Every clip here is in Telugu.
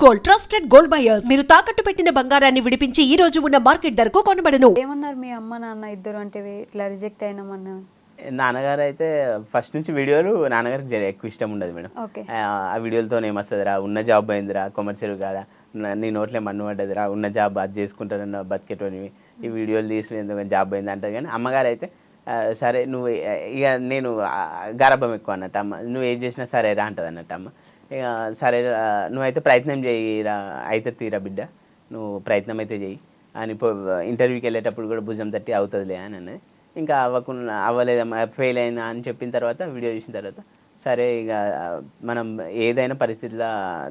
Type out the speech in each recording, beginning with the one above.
గోల్డ్ ట్రస్టెడ్ గోల్డ్ బయర్స్ మీరు తాకట్టు పెట్టిన బంగారాన్ని విడిపించి ఈ రోజు ఉన్న మార్కెట్ ధరకు కొనబడను. ఏమన్నారు మీ అమ్మ నాన్న ఇద్దరు అంటే ఇట్లా రిజెక్ట్ అయినామన్నా? నాన్నగారు అయితే ఫస్ట్ నుంచి వీడియోలు నాన్నగారికి ఎక్కువ ఇష్టం ఉండదు మేడం. ఓకే. ఆ వీడియోలతో ఏమొస్తుందిరా, ఉన్న జాబ్ అయిందిరా, కమర్షియల్ కాదా, నీ నోట్లే మన్ను పడ్డదిరా, ఉన్న జాబ్ అది చేసుకుంటారన్న బతికేటోనివి, ఈ వీడియోలు తీసి ఎందుకు జాబ్ అయింది అంటారు. కానీ అమ్మగారు అయితే సరే నువ్వు ఇక నేను గారాబం ఎక్కువ అన్నట్టు అమ్మ, నువ్వు ఏం చేసినా సరేరా అంటది అన్నట్టు అమ్మ. ఇక సరే నువ్వైతే ప్రయత్నం చేయిరా, అయితే తీరా బిడ్డ, నువ్వు ప్రయత్నం అయితే చెయ్యి అని ఇంటర్వ్యూకి వెళ్ళేటప్పుడు కూడా భుజం తట్టి అవుతుందిలే అని అన్నది. ఇంకా అవ్వలేదమ్మా, ఫెయిల్ అయినా అని చెప్పిన తర్వాత వీడియో చూసిన తర్వాత సరే ఇక మనం ఏదైనా పరిస్థితిలో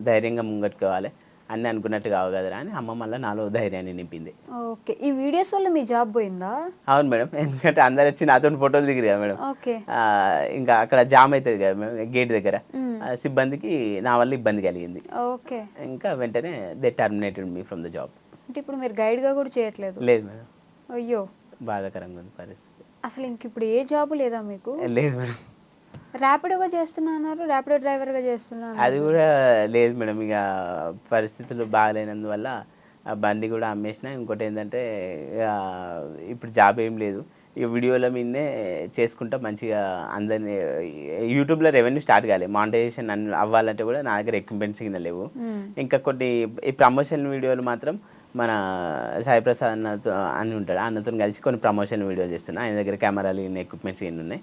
ధైర్యంగా ముంగట్టుకోవాలి అని అనుకున్నట్టు కావు కదరా అని అమ్మ మళ్ళీ నాలో ధైర్యాన్ని నింపింది. ఓకే. ఈ వీడియోస్ వల్ల మీ జాబ్ పోయిందా? అవును మేడం, ఎందుకంటే అందరు వచ్చి నాతో ఫోటోలు దిగిరు కదా మేడం. ఓకే. ఇంకా అక్కడ జామ్ అవుతుంది కదా మేడం గేట్ దగ్గర, సిబ్బందికి నా వల్ల ఇబ్బంది కలిగింది. ఓకే. ఇంకా వెంటనే they terminated me from the job. అంటే ఇప్పుడు మీరు గైడ్గా కూడా చేయట్లేదు? లేదు మేడం. అయ్యో, బాధాకరంగా ఉంది పరిస్థితి. అసలు ఇంక ఇప్పుడు ఏ జాబ్ లేదా మీకు? లేదు మేడం. ర్యాపిడోగా చేస్తున్నా అన్నారు, ర్యాపిడో డ్రైవర్గా చేస్తున్నా? అది కూడా లేదు మేడం. ఇక పరిస్థితులు బాగాలేనందువల్ల ఆ బండి కూడా అమ్మేసిన. ఇంకోటి ఏంటంటే ఇప్పుడు జాబ్ ఏం లేదు, ఈ వీడియోల మీదనే చేసుకుంటా మంచిగా అందరినీ యూట్యూబ్లో రెవెన్యూ స్టార్ట్ కాలేదు, మానిటైజేషన్ అవ్వాలంటే కూడా నా దగ్గర ఎక్విప్మెంట్స్ కింద లేవు. ఇంకా కొన్ని ఈ ప్రమోషన్ వీడియోలు మాత్రం మన సాయి ప్రసాద్ అని ఉంటాడు, అన్నతో కలిసి కొన్ని ప్రమోషన్ వీడియోలు చేస్తున్నా. ఆయన దగ్గర కెమెరాలు ఎక్విప్మెంట్స్ ఇన్ని ఉన్నాయి.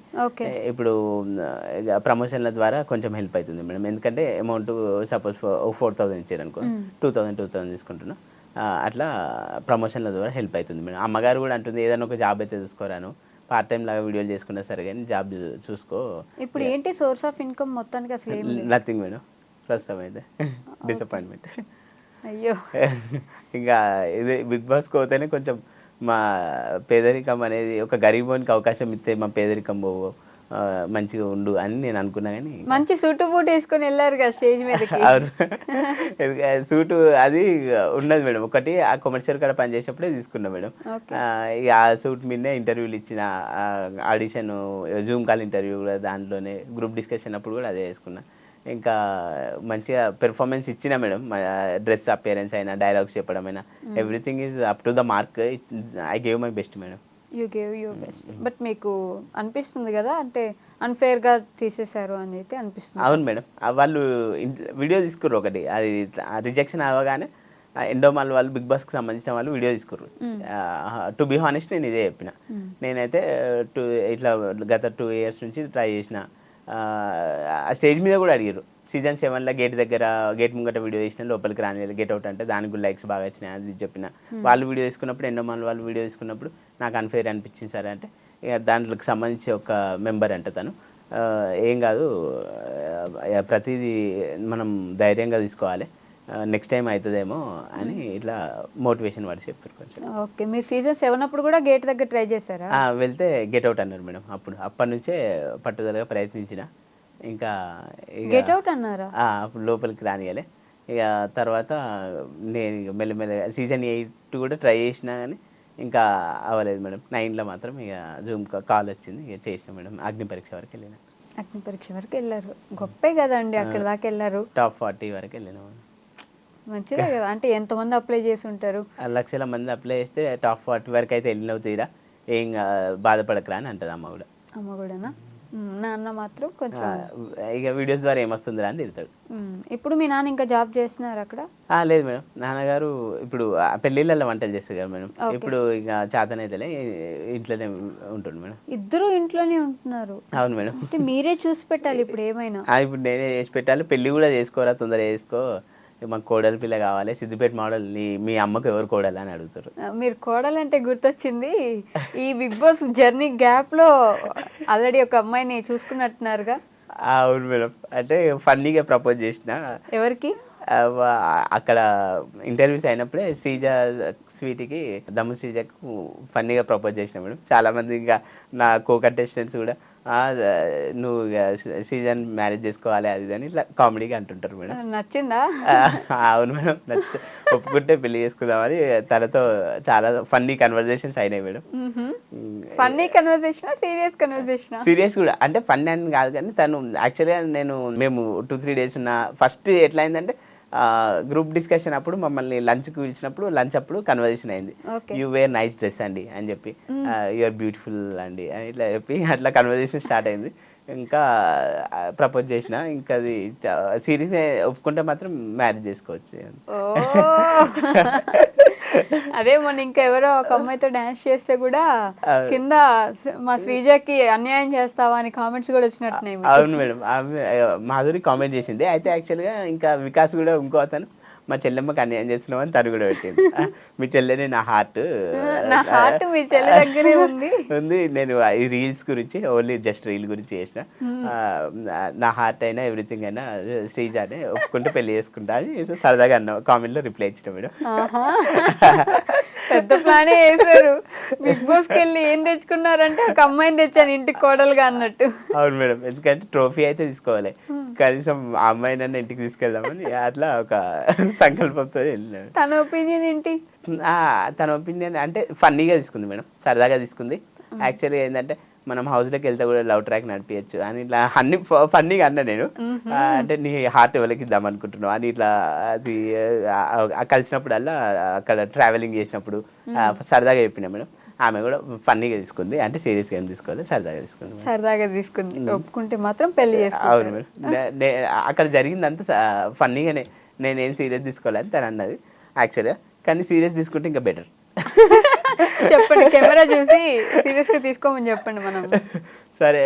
ఇప్పుడు ప్రమోషన్ల ద్వారా కొంచెం హెల్ప్ అవుతుంది మేడం. ఎందుకంటే అమౌంట్ సపోజ్ 4,000 ఇచ్చారు అనుకో, 2,000 తీసుకుంటున్నా. అట్లా ప్రమోషన్ల ద్వారా హెల్ప్ అవుతుంది మేడం. అమ్మగారు కూడా అంటుంది ఏదైనా ఒక జాబ్ అయితే చూసుకోరాను, పార్ట్ టైం లాగా వీడియోలు చేసుకున్నా సరే కానీ జాబ్ చూసుకో. ఇప్పుడు ఏంటి సోర్స్ ఆఫ్ ఇన్కమ్ మొత్తానికి? అసలు నథింగ్ మేడం, ప్రస్తుతం అయితే డిసప్పాయింట్మెంట్. అయ్యో. ఇంకా ఇది బిగ్ బాస్కి పోతేనే కొంచెం మా పేదరికం అనేది, ఒక గరీబోనికి అవకాశం ఇస్తే మా పేదరికం పోవు, మంచిగా ఉండు అని నేను అనుకున్నా. కానీ మంచి సూటు బూట్ వేసుకొని వెళ్ళారు కదా స్టేజ్ మీదకి. సూటు అది ఉన్నది మేడం, ఒకటి ఆ కమర్షియల్ కాడ పనిచేసేటప్పుడే తీసుకున్నా మేడం. ఇక ఆ సూట్ మీదనే ఇంటర్వ్యూలు ఇచ్చిన, ఆడిషన్, జూమ్ కాల్ ఇంటర్వ్యూ కూడా దాంట్లోనే, గ్రూప్ డిస్కషన్ అప్పుడు కూడా అదే వేసుకున్నా. ఇంకా మంచిగా పెర్ఫార్మెన్స్ ఇచ్చిన మేడం. డ్రెస్ అపియరెన్స్ అయినా, డైలాగ్స్ చెప్పడం అయినా, everything is up to the mark. I gave my best madam. You gave your best. But మీకు అనిపిస్తుంది కదా అంటే అన్ఫేర్గా తీసేశారు అని అయితే అనిపిస్తుంది? అవును మేడం, వాళ్ళు వీడియో తీసుకుర్రు ఒకటి, అది రిజెక్షన్ అవ్వగానే ఎండోమాల్ వాళ్ళు, బిగ్ బాస్కి సంబంధించిన వాళ్ళు వీడియో తీసుకుర్రు. టు బీ హానెస్ట్ నేను ఇదే చెప్పిన, నేనైతే ఇట్లా గత 2 years నుంచి ట్రై చేసిన. ఆ స్టేజ్ మీద కూడా అడిగారు, సీజన్ 7లో గేట్ ముంగట వీడియో చేసిన, లోపలికి రాని గెట్ అవుట్ అంటే దానికి కూడా లైక్స్ బాగా వచ్చినాయి అది చెప్పిన. వాళ్ళు వీడియో తీసుకున్నప్పుడు, ఎండోమాల్ వాళ్ళు వీడియో తీసుకున్నప్పుడు నాకు అన్ఫేర్ అనిపించింది సార్ అంటే, ఇక దాంట్లోకి సంబంధించి ఒక మెంబర్ అంటే తను, ఏం కాదు ప్రతిదీ మనం ధైర్యంగా తీసుకోవాలి, నెక్స్ట్ టైం అవుతుందేమో అని ఇట్లా మోటివేషన్ వాడు చెప్పారు కొంచెం. ఓకే. మీరు సీజన్ 7 అప్పుడు కూడా గేట్ దగ్గర ట్రై చేశారా? వెళ్తే గెట్ అవుట్ అన్నారు మేడం. అప్పటి నుంచే పట్టుదలగా ప్రయత్నించిన. ఇంకా గెట్ అవుట్ అన్నారా? అప్పుడు లోపలికి రానియాలి. ఇక తర్వాత నేను మెల్లమెల్లగా సీజన్ 8 కూడా ట్రై చేసినా కానీ ఇంకా అవ్వలేదు మేడం. 9లో మాత్రం ఇక జూమ్ కాల్ వచ్చింది, ఇక చేసిన మేడం. అగ్ని పరీక్ష వరకు వెళ్ళిన. అగ్ని పరీక్ష వరకు వెళ్ళారు, గొప్పే కదండి. అక్కడ దాకా వెళ్ళారు, టాప్ 40 వరకు వెళ్ళిన. మంచిదే కదా. అంటే ఎంతమంది అప్లై చేసి ఉంటారు? లక్షల మంది అప్లై చేస్తే టాప్ 40 వరకు అయితే వెళ్ళినవు తీరా, ఏం బాధపడకరా అని అంటది అమ్మ కూడా. అమ్మ కూడానా? నాన్న మాత్రం కొంచెం ఇక వీడియోస్ ద్వారా ఏమొస్తుందిరా అని తిడతాడు. ఇప్పుడు మీ నాన్న ఇంకా జాబ్ చేస్తున్నారు అక్కడ? లేదు మేడం, నాన్నగారు ఇప్పుడు పెళ్ళిళ్ళల్లో వంటలు చేస్తారు కదా మేడం. ఇప్పుడు ఇక చేతనైతేలే ఇంట్లోనే ఉంటుంది మేడం. ఇద్దరు ఇంట్లోనే ఉంటున్నారు? అవును మేడం. అంటే మీరే చూసి పెట్టాలి ఇప్పుడు ఏమైనా? ఇప్పుడు నేనే చేసి పెట్టాలి. పెళ్ళి కూడా చేసుకోరా, తొందరగా చేసుకో, మాకు కోడలి పిల్ల కావాలి, సిద్దిపేట మోడల్, మీ అమ్మకు ఎవరు కోడలు అని అడుగుతారు. మీరు కోడలంటే గుర్తొచ్చింది, ఈ బిగ్ బాస్ జర్నీ గ్యాప్లో ఆల్రెడీ ఒక అమ్మాయిని చూసుకున్నట్టున్నారుగా? అవును మేడం, అంటే ఫన్నీగా ప్రపోజ్ చేసిన. ఎవరికి? అక్కడ ఇంటర్వ్యూస్ అయినప్పుడే శ్రీజ స్వీటీకి, దమ్ము శ్రీజకు ఫన్నీగా ప్రపోజ్ చేసిన మేడం. చాలామంది ఇంకా నా కో కంటెస్టెంట్స్ కూడా నువ్వు శ్రీజన్ మ్యారేజ్ చేసుకోవాలి అది అని ఇట్లా కామెడీగా అంటుంటారు మేడం. నచ్చిందా? అవును మేడం, ఒప్పుకుంటే పెళ్లి చేసుకుందామని తనతో చాలా ఫన్నీ కన్వర్జేషన్స్ అయినాయి madam. Funny conversation, serious conversation? Serious కూడా, అంటే ఫన్నీ అని కాదు కానీ తను యాక్చువల్గా మేము 2-3 days ఉన్న ఫస్ట్ ఎట్లా అయిందంటే గ్రూప్ డిస్కషన్ అప్పుడు మమ్మల్ని లంచ్కి పిలిచినప్పుడు లంచ్ అప్పుడు కన్వర్జేషన్ అయింది. Okay. You wear nice dress అండి అని చెప్పి, యూఆర్ బ్యూటిఫుల్ అండి అని ఇట్లా చెప్పి అట్లా కన్వర్జేషన్ స్టార్ట్ అయింది. ఇంకా ప్రపోజ్ చేసిన, ఇంకా అది సీరియస్ ఒప్పుకుంటే మాత్రం మ్యారేజ్ చేసుకోవచ్చు. ఓ అదే మొన్న ఇంకా ఎవరో ఒక అమ్మాయితో డాన్స్ చేస్తే కూడా కింద మా శ్రీజకి అన్యాయం చేస్తావా అని కామెంట్స్ కూడా వచ్చినట్టున్నాయి మీకు. అవును మేడం, ఆమె మాధురి కామెంట్ చేసింది. అయితే యాక్చువల్గా ఇంకా వికాస్ కూడా ఇంకో అతను మా చెల్లెమ్మకి అన్యాయం చేస్తున్నావు అని తను కూడా పెట్టింది. మీ చెల్లెనే నా హార్ట్ మీ చెల్లె దగ్గరే ఉంది. నేను ఈ రీల్స్ గురించి ఓన్లీ జస్ట్ రీల్ గురించి చేసిన, నా హార్ట్ అయినా ఎవ్రీథింగ్ అయినా శ్రీజానే ఒప్పుకుంటే పెళ్లి చేసుకుంటా అని సరదాగా అన్న కామెంట్లో రిప్లై ఇచ్చిన మేడం. పెద్ద ప్లానే వేసారు. బిగ్ బాస్కి వెళ్ళి ఏం తెచ్చుకున్నారంటే ఒక అమ్మాయిని తెచ్చాను ఇంటికి కోడలుగా అన్నట్టు. అవును మేడం, ఎందుకంటే ట్రోఫీ అయితే తీసుకోవాలి, కనీసం ఆ అమ్మాయినన్నా ఇంటికి తీసుకెళ్దామని అట్లా ఒక సంకల్పంతో వెళ్ళినాడు. తన ఒపీనియన్ ఏంటి? తన ఒపీనియన్ అంటే ఫన్నీగా తీసుకుంది మేడం, సరదాగా తీసుకుంది. యాక్చువల్గా ఏంటంటే మనం హౌస్లోకి వెళ్తే కూడా లవ్ ట్రాక్ నడిపించచ్చు అని ఇట్లా అన్ని ఫన్నీగా అన్నా నేను. అంటే నీ హార్ట్ ఎవరికి ఇద్దాం అనుకుంటున్నావు అని ఇట్లా అది కలిసినప్పుడల్లా అక్కడ ట్రావెలింగ్ చేసినప్పుడు సరదాగా చెప్పినా మేడం. ఆమె కూడా ఫన్నీగా తీసుకుంది, అంటే సీరియస్గా ఏం తీసుకోవాలి, సరదాగా తీసుకుంది. ఒప్పుకుంటే మాత్రం పెళ్లి చేసుకుంటారు. అవును మేడం, అక్కడ జరిగిందంతా ఫన్నీగానే, నేనేం సీరియస్ తీసుకోవాలని తను అన్నది యాక్చువల్గా. కానీ సీరియస్ తీసుకుంటే ఇంకా బెటర్. చెప్పండి, కెమెరా చూసి సీరియస్ గా తీసుకోమని చెప్పండి. మనం సరే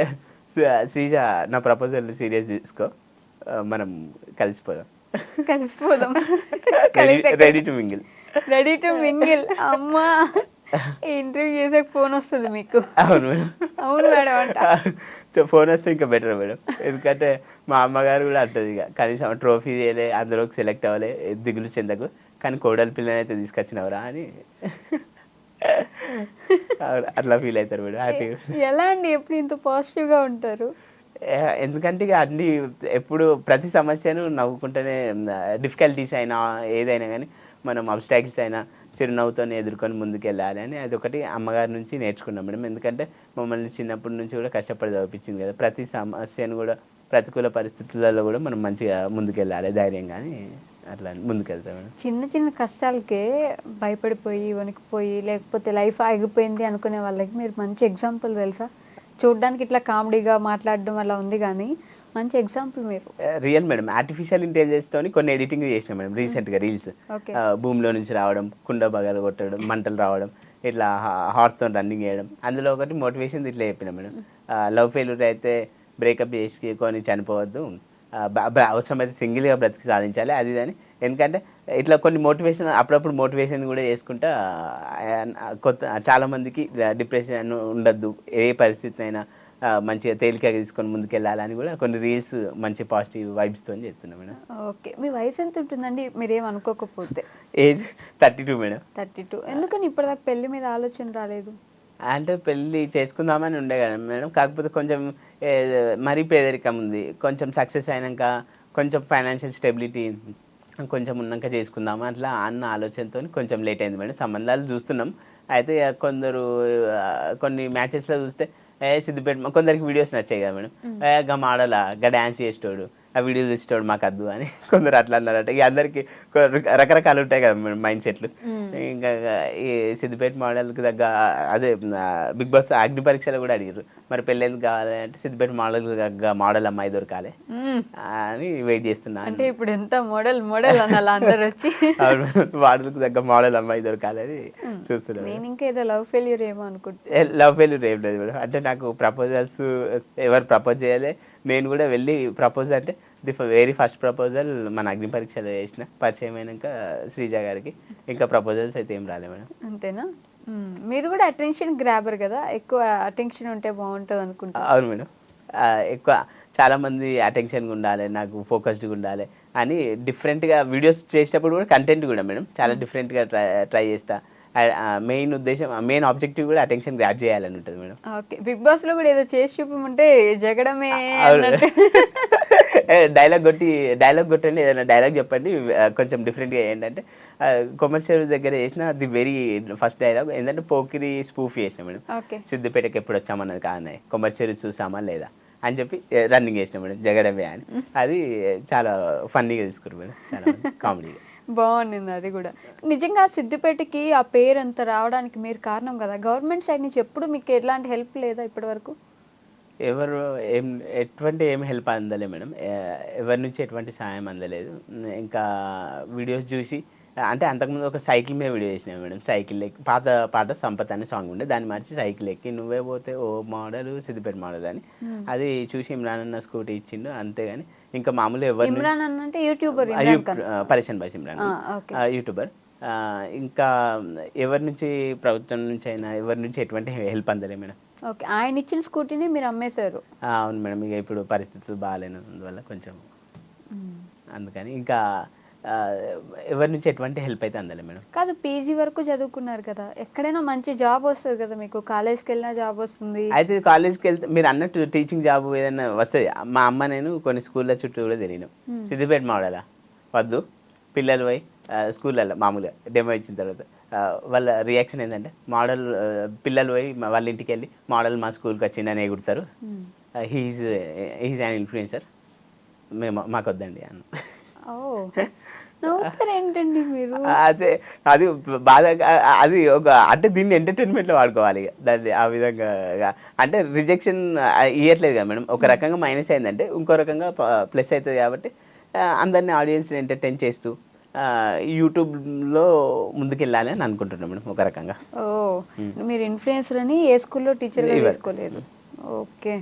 శ్రీజ, నా ప్రపోజల్ సీరియస్ తీసుకో, మనం కలిసిపోదాం. Ready to mingle. అమ్మా, ఇంటర్వ్యూ చేసే ఫోన్ వస్తుంది మీకు? అవును మేడం. అవును మేడం అంట. ఫోన్ వస్తే ఇంకా బెటర్ మేడం, ఎందుకంటే మా అమ్మగారు కూడా అంటది, ఇక కనీసం ట్రోఫీ చేయలే, అందులోకి సెలెక్ట్ అవ్వలే, దిగులు చెందకు, కానీ కోడలి పిల్లని అయితే తీసుకొచ్చినవరా అని అట్లా ఫీల్ అవుతారు మేడం. హ్యాపీగా. ఎలా అండి ఎప్పుడు ఇంత పాజిటివ్గా ఉంటారు? ఎందుకంటే ఇక అన్ని ఎప్పుడు ప్రతి సమస్యను నవ్వుకుంటేనే, డిఫికల్టీస్ అయినా ఏదైనా కానీ మనం అబ్స్టాకిల్స్ అయినా చిరునవ్వుతో ఎదుర్కొని ముందుకెళ్ళాలి అని అదొకటి అమ్మగారి నుంచి నేర్చుకున్నాం మేడం. ఎందుకంటే మమ్మల్ని చిన్నప్పటి నుంచి కూడా కష్టపడి చదివించింది కదా, ప్రతి సమస్యను కూడా ప్రతికూల పరిస్థితులలో కూడా మనం మంచిగా ముందుకెళ్ళాలి ధైర్యంగా అని అట్లా ముందుకెళ్తాం మేడం. చిన్న చిన్న కష్టాలకే భయపడిపోయి వణికిపోయి లేకపోతే లైఫ్ ఆగిపోయింది అనుకునే వాళ్ళకి మీరు మంచి ఎగ్జాంపుల్ తెలుసా? చూడడానికి ఇట్లా కామెడీగా మాట్లాడడం అలా ఉంది, కానీ మంచి ఎగ్జాంపుల్ మీరు. రియల్ మేడం, ఆర్టిఫిషియల్ ఇంటెలిజెన్స్ తోని కొన్ని ఎడిటింగ్ చేసిన మేడం రీసెంట్గా రీల్స్. భూమిలో నుంచి రావడం, కుండ బగలు కొట్టడం, మంటలు రావడం, ఇట్లా హార్ట్తో రన్నింగ్ చేయడం, అందులో ఒకటి మోటివేషన్ ఇట్లా చెప్పిన మేడం. లవ్ ఫెయిల్యూర్ అయితే బ్రేకప్ చేసుకొని చనిపోవద్దు, అవసరమైతే సింగిల్గా బ్రతికి సాధించాలి అది అని. ఎందుకంటే ఇట్లా కొన్ని మోటివేషన్ అప్పుడప్పుడు మోటివేషన్ కూడా చేసుకుంటా చాలామందికి డిప్రెషన్ ఉండద్దు, ఏ పరిస్థితి అయినా మంచిగా తేలికగా తీసుకొని ముందుకెళ్ళాలని కూడా కొన్ని రీల్స్ మంచి పాజిటివ్ వైబ్స్తో చేస్తున్నాం మేడం. ఓకే, మీ వయసు ఎంత ఉంటుందండి మీరేం అనుకోకపోతే? Age 32 madam. 32. ఎందుకని ఇప్పటిదాకా పెళ్లి మీద ఆలోచన రాలేదు? అంటే పెళ్ళి చేసుకుందామని ఉండే కదా మేడం, కాకపోతే కొంచెం మరీ పేదరికం ఉంది, కొంచెం సక్సెస్ అయినాక కొంచెం ఫైనాన్షియల్ స్టెబిలిటీ కొంచెం ఉన్నాక చేసుకుందామా అట్లా అన్న ఆలోచనతో కొంచెం లేట్ అయింది మేడం. సంబంధాలు చూస్తున్నాం, అయితే కొందరు కొన్ని మ్యాచెస్లో చూస్తే సిద్దిపేట కొందరికి వీడియోస్ నచ్చాయి కదా మేడం, గా మోడలా గా డ్యాన్స్ చేసేటోడు, ఆ వీడియోస్ చూసేటోడు మాకు వద్దు అని కొందరు అట్లా అన్నారట. ఇక అందరికి రకరకాలు ఉంటాయి కదా మేడం మైండ్ సెట్లు. ఇంకా ఈ సిద్దిపేట మోడల్కి తగ్గ అదే బిగ్ బాస్ అగ్ని పరీక్షలు కూడా అడిగారు, మరి పెళ్ళి ఎందుకు కావాలి అంటే సిద్దిపేట మోడల్కి తగ్గ మోడల్ అమ్మాయి దొరకాలి అని వెయిట్ చేస్తున్నా. అంటే ఇప్పుడు ఎంత మోడల్ అనాలి అందరు వచ్చి, మోడల్కి తగ్గ మోడల్ అమ్మాయి దొరకాలి అని చూస్తున్నాను. నేను ఇంకా ఏదో లవ్ ఫెయిల్యూర్ ఏమో అనుకుంటా. లవ్ ఫెయిల్యూర్ ఏం లేదు మేడం, అంటే నాకు ప్రపోజల్స్ ఎవరు ప్రపోజ్ చేయాలి, నేను కూడా వెళ్ళి ప్రపోజ్ అంటే వెరీ ఫస్ట్ ప్రపోజల్ మన అగ్ని పరీక్షలో చేసిన, పరిచయం అయినాక శ్రీజ గారికి ఇంకా ప్రపోజల్స్ అయితే ఏం రాలే మేడం. అంతేనా? మీరు కూడా అటెన్షన్ గ్రాబర్ కదా, ఎక్కువ అటెన్షన్ ఉంటే బాగుంటుంది అనుకుంటా. అవును మేడం, ఎక్కువ చాలామంది అటెన్షన్గా ఉండాలి, నాకు ఫోకస్డ్గా ఉండాలి అని డిఫరెంట్గా వీడియోస్ చేసేటప్పుడు కూడా కంటెంట్ కూడా మేడం చాలా డిఫరెంట్గా ట్రై చేస్తా. మెయిన్ ఆబ్జెక్టివ్ కూడా అటెన్షన్ గ్రాబ్ చేయాలని ఉంటుంది మేడం. ఓకే, బిగ్ బాస్ లో కూడా ఏదో చేసి చూపమంటే జగడమే డైలాగ్ కొట్టండి, ఏదైనా డైలాగ్ చెప్పండి కొంచెం డిఫరెంట్గా. ఏంటంటే కొమర్షియల్ దగ్గర చేసిన ది వెరీ ఫస్ట్ డైలాగ్ ఏంటంటే పోకిరి స్పూఫ్ చేసిన మేడం. సిద్దిపేటకి ఎప్పుడు వచ్చామన్నది కాదన్నాయి, కొమర్షియల్ చూసామా లేదా అని చెప్పి రన్నింగ్ చేసిన మేడం జగడమే అని. అది చాలా ఫన్నీగా తీసుకున్నారు మేడం, చాలా కామెడీగా. బాగుండింది అది కూడా. నిజంగా సిద్దిపేటకి ఆ పేరు అంత రావడానికి మీరు కారణం కదా. గవర్నమెంట్ సైడ్ నుంచి ఎప్పుడు మీకు ఎలాంటి హెల్ప్ లేదా ఇప్పటి వరకు? ఎవరు ఎటువంటి ఏం హెల్ప్ అందలే మేడం, ఎవరి నుంచి ఎటువంటి సాయం అందలేదు. ఇంకా వీడియోస్ చూసి అంటే అంతకుముందు ఒక సైకిల్ మీద వీడియో చేసినా మేడం. సైకిల్ ఎక్కి పాత పాట సంపత్ అనే సాంగ్ ఉండే, దాన్ని మార్చి సైకిల్ ఎక్కి నువ్వే పోతే ఓ మోడల్ సిద్దిపేట మోడల్ అని. అది చూసి ఇమ్రాన్ అన్న స్కూటీ ఇచ్చిండు అంతేగాని ఇంకా మామూలు ఎవరు ఇమ్రాన్ అన్న అంటే యూట్యూబర్ పరేషన్ బాష్ ఇమ్రాన్ యూట్యూబర్. ఇంకా ఎవరి నుంచి ప్రభుత్వం నుంచి అయినా ఎవరి నుంచి ఎటువంటి హెల్ప్ అందలే మేడం. ఓకే, ఆయన ఇచ్చిన స్కూటీని మీరు అమ్మేశారు? అవును మేడం, ఇక ఇప్పుడు పరిస్థితులు బాగాలేనందువల్ల కొంచెం అందుకని ఇంకా ఎవరి నుంచి ఎటువంటి హెల్ప్ అయితే అందలే మేడం. కాదు, పీజీ వరకు చదువుకున్నారు కదా, ఎక్కడైనా మంచి జాబ్ వస్తుంది కదా మీకు, కాలేజ్కి వెళ్ళినా జాబ్ వస్తుంది. అయితే కాలేజ్కి వెళ్తే మీరు అన్నట్టు టీచింగ్ జాబ్ ఏదైనా వస్తుంది. మా అమ్మ నేను కొన్ని స్కూళ్ళ చుట్టూ కూడా తిరిగినాం. సిద్దిపేట మోడలా వద్దు, పిల్లలు పోయి స్కూళ్ళల్లో మామూలుగా డెమో ఇచ్చిన తర్వాత వాళ్ళ రియాక్షన్ ఏంటంటే మోడల్ పిల్లలు పోయి వాళ్ళ ఇంటికి వెళ్ళి మోడల్ మా స్కూల్కి వచ్చిందని ఎగురుతారు, హీఈస్ అన్ ఇన్ఫ్లుయెన్సర్, మాకు వద్దండి అన్న. ఏంటండి మీరు? అదే అది బాధ, అది ఒక అంటే దీన్ని ఎంటర్టైన్మెంట్లో వాడుకోవాలి దాన్ని ఆ విధంగా. అంటే రిజెక్షన్ ఇవ్వట్లేదు కదా మేడం, ఒక రకంగా మైనస్ అయిందంటే ఇంకో రకంగా ప్లస్ అవుతుంది కాబట్టి అందరినీ ఆడియన్స్ని ఎంటర్టైన్ చేస్తూ యూట్యూబ్లో ముందుకెళ్ళాలి అని అనుకుంటున్నాం మేడం ఒక రకంగా. మీరు ఇన్ఫ్లుయెన్సర్ అని ఏ స్కూల్లో టీచర్గా వేసుకోలేదు? ఓకే.